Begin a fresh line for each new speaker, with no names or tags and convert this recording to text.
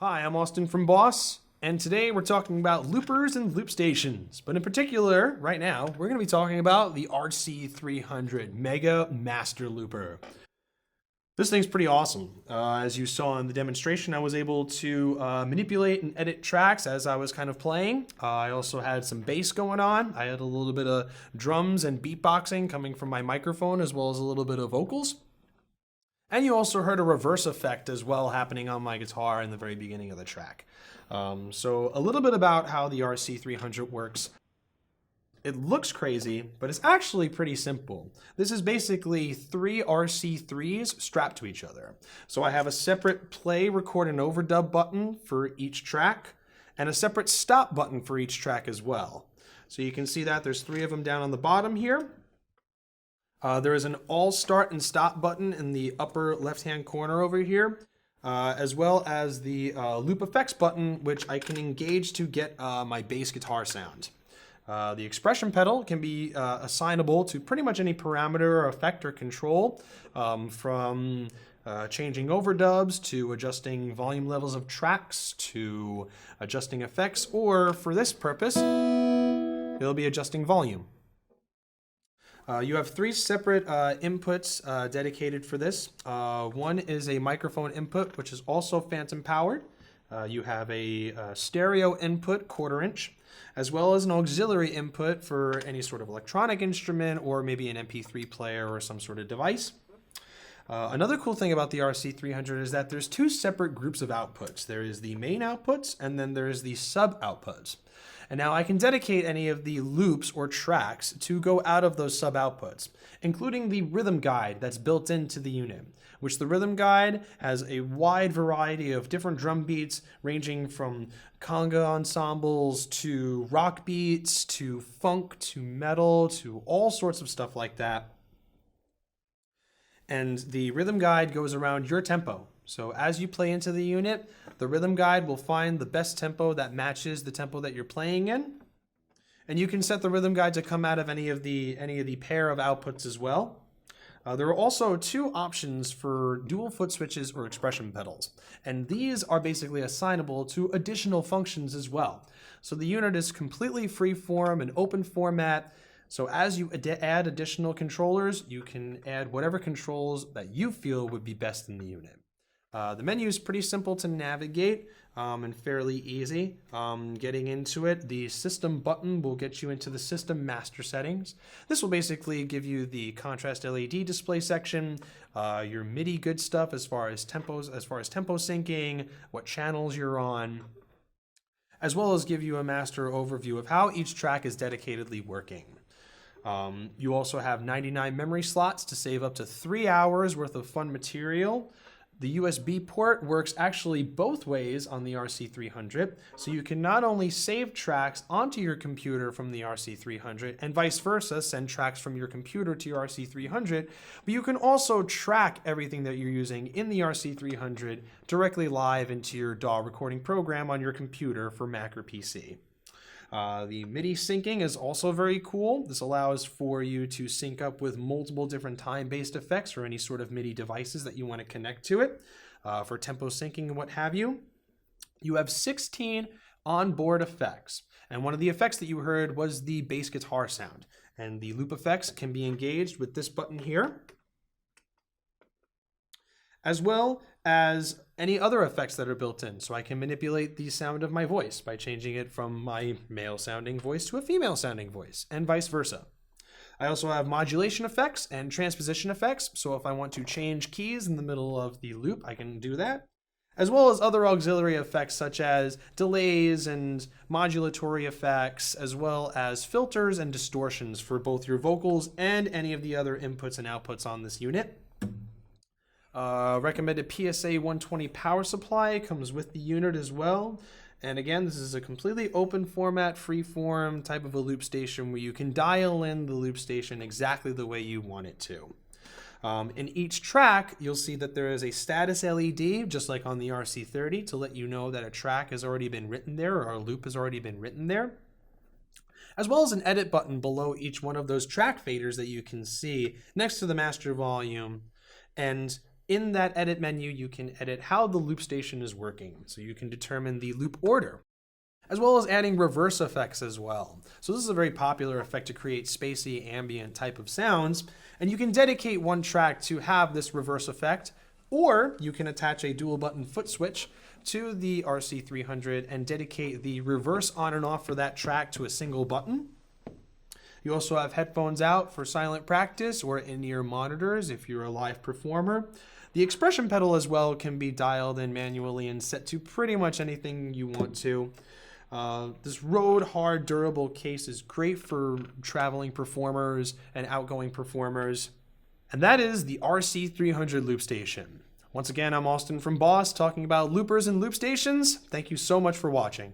Hi, I'm Austin from Boss, and today we're talking about loopers and loop stations. But in particular, right now, we're going to be talking about the RC-300 Mega Master Looper. This thing's pretty awesome. As you saw in the demonstration, I was able to manipulate and edit tracks as I was kind of playing. I also had some bass going on. I had a little bit of drums and beatboxing coming from my microphone, as well as a little bit of vocals. And you also heard a reverse effect as well happening on my guitar in the very beginning of the track. So a little bit about how the RC-300 works. It looks crazy, but it's actually pretty simple. This is basically 3 RC3s strapped to each other. So I have a separate play, record, and overdub button for each track, and a separate stop button for each track as well. So you can see that there's 3 of them down on the bottom here. There is an all start and stop button in the upper left-hand corner over here, as well as the loop effects button, which I can engage to get my bass guitar sound. The expression pedal can be assignable to pretty much any parameter or effect or control, from changing overdubs to adjusting volume levels of tracks to adjusting effects, or for this purpose, it'll be adjusting volume. You have 3 separate inputs dedicated for this. One is a microphone input, which is also phantom powered. You have a stereo input, 1/4 inch, as well as an auxiliary input for any sort of electronic instrument or maybe an MP3 player or some sort of device. Another cool thing about the RC-300 is that there's 2 separate groups of outputs. There is the main outputs, and then there's the sub outputs. And now I can dedicate any of the loops or tracks to go out of those sub outputs, including the rhythm guide that's built into the unit, which the rhythm guide has a wide variety of different drum beats ranging from conga ensembles to rock beats to funk to metal to all sorts of stuff like that. And the rhythm guide goes around your tempo. So as you play into the unit, the rhythm guide will find the best tempo that matches the tempo that you're playing in. And you can set the rhythm guide to come out of any of the pair of outputs as well. There are also 2 options for dual foot switches or expression pedals. And these are basically assignable to additional functions as well. So the unit is completely free-form and open format. So as you add additional controllers, you can add whatever controls that you feel would be best in the unit. The menu is pretty simple to navigate and fairly easy. Getting into it, the system button will get you into the system master settings. This will basically give you the contrast LED display section, your MIDI good stuff as far as tempo syncing, what channels you're on, as well as give you a master overview of how each track is dedicatedly working. You also have 99 memory slots to save up to 3 hours worth of fun material. The USB port works actually both ways on the RC-300, so you can not only save tracks onto your computer from the RC-300 and vice versa, send tracks from your computer to your RC-300, but you can also track everything that you're using in the RC-300 directly live into your DAW recording program on your computer for Mac or PC. The Midi Syncing is also very cool. This allows for you to sync up with multiple different time-based effects or any sort of MIDI devices that you want to connect to it for tempo syncing and what have you. You have 16 onboard effects, and one of the effects that you heard was the bass guitar sound. And the loop effects can be engaged with this button here, as well as any other effects that are built in. So I can manipulate the sound of my voice by changing it from my male-sounding voice to a female-sounding voice, and vice versa. I also have modulation effects and transposition effects, so if I want to change keys in the middle of the loop, I can do that, as well as other auxiliary effects such as delays and modulatory effects, as well as filters and distortions for both your vocals and any of the other inputs and outputs on this unit. Recommended PSA 120 power supply comes with the unit as well. And again, this is a completely open format, free-form type of a loop station where you can dial in the loop station exactly the way you want it to. In each track, you'll see that there is a status LED, just like on the RC-30, to let you know that a track has already been written there or a loop has already been written there, as well as an edit button below each one of those track faders that you can see next to the master volume. And In that edit menu, you can edit how the loop station is working. So you can determine the loop order, as well as adding reverse effects as well. So this is a very popular effect to create spacey ambient type of sounds. And you can dedicate one track to have this reverse effect, or you can attach a dual button foot switch to the RC-300 and dedicate the reverse on and off for that track to a single button. You also have headphones out for silent practice or in-ear monitors if you're a live performer. The expression pedal as well can be dialed in manually and set to pretty much anything you want to. This Rode hard durable case is great for traveling performers and outgoing performers. And that is the RC-300 loop station. Once again, I'm Austin from Boss talking about loopers and loop stations. Thank you so much for watching.